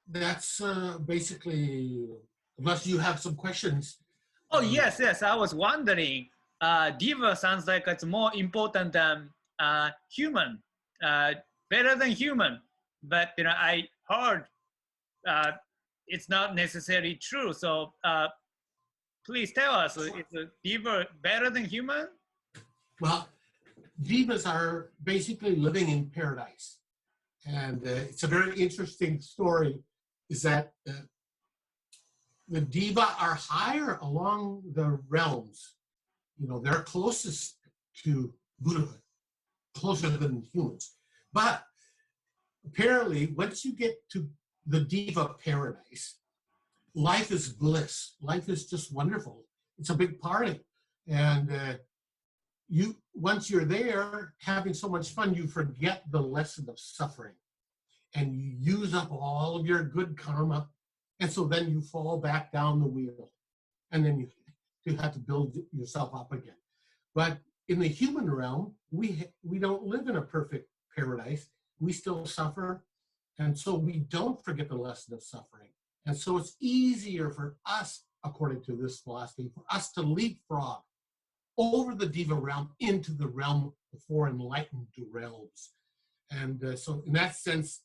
that's basically, unless you have some questions. Oh, yes, yes. I was wondering, diva sounds like it's more important than human, better than human. But, I heard it's not necessarily true. So please tell us, is a diva better than human? Well, divas are basically living in paradise. And it's a very interesting story, is that the diva are higher along the realms. They're closest to Buddhahood, closer than humans. But apparently, once you get to the diva paradise, life is bliss. Life is just wonderful. It's a big party. And once you're there having so much fun, you forget the lesson of suffering. And you use up all of your good karma. And so then you fall back down the wheel. And then you have to build yourself up again. But in the human realm, we don't live in a perfect paradise. We still suffer. And so we don't forget the lesson of suffering. And so it's easier for us, according to this philosophy, for us to leapfrog over the diva realm into the realm of four enlightened realms. And so in that sense,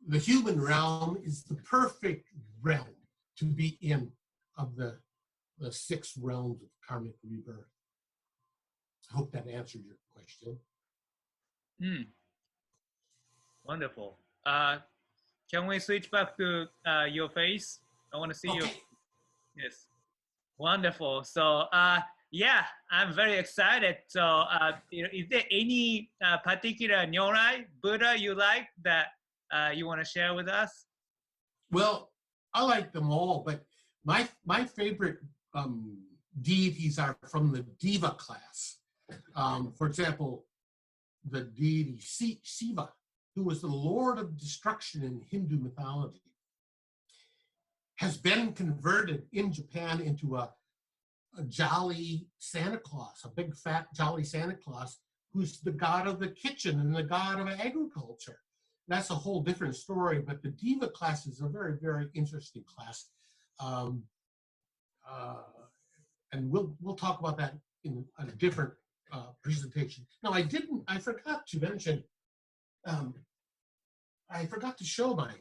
the human realm is the perfect realm to be in of the six realms of karmic rebirth. I hope that answered your question. Wonderful. Can we switch back to your face? I want to see you. Yes. Wonderful. So, yeah, I'm very excited. So, is there any particular Nyorai Buddha you like that you want to share with us? Well, I like them all, but my favorite deities are from the diva class. For example, the deity Shiva, who was the Lord of Destruction in Hindu mythology, has been converted in Japan into a jolly Santa Claus, a big fat jolly Santa Claus, who's the god of the kitchen and the god of agriculture. That's a whole different story, but the diva class is a very, very interesting class. And we'll talk about that in a different presentation. Now, I forgot to mention, I forgot to show my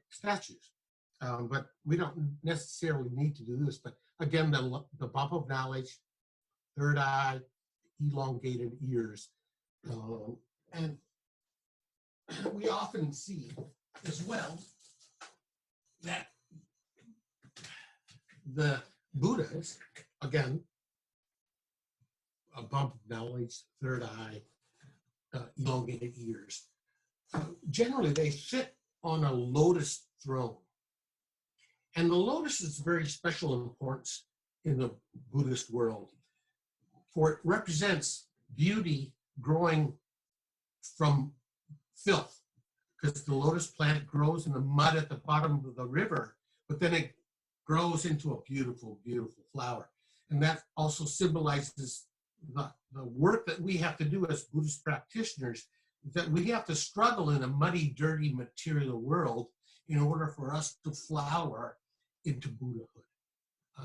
statues, but we don't necessarily need to do this. But again, the bump of knowledge, third eye, elongated ears, and we often see as well that the Buddhas, again, a bump of knowledge, third eye, elongated ears. Generally, they sit on a lotus throne. And the lotus is very special importance in the Buddhist world, for it represents beauty growing from filth, because the lotus plant grows in the mud at the bottom of the river, but then it grows into a beautiful, beautiful flower. And that also symbolizes the work that we have to do as Buddhist practitioners, that we have to struggle in a muddy, dirty, material world in order for us to flower into Buddhahood.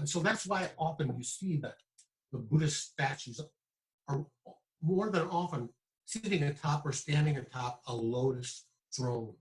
So that's why often you see that the Buddhist statues are more than often sitting atop or standing atop a lotus throne.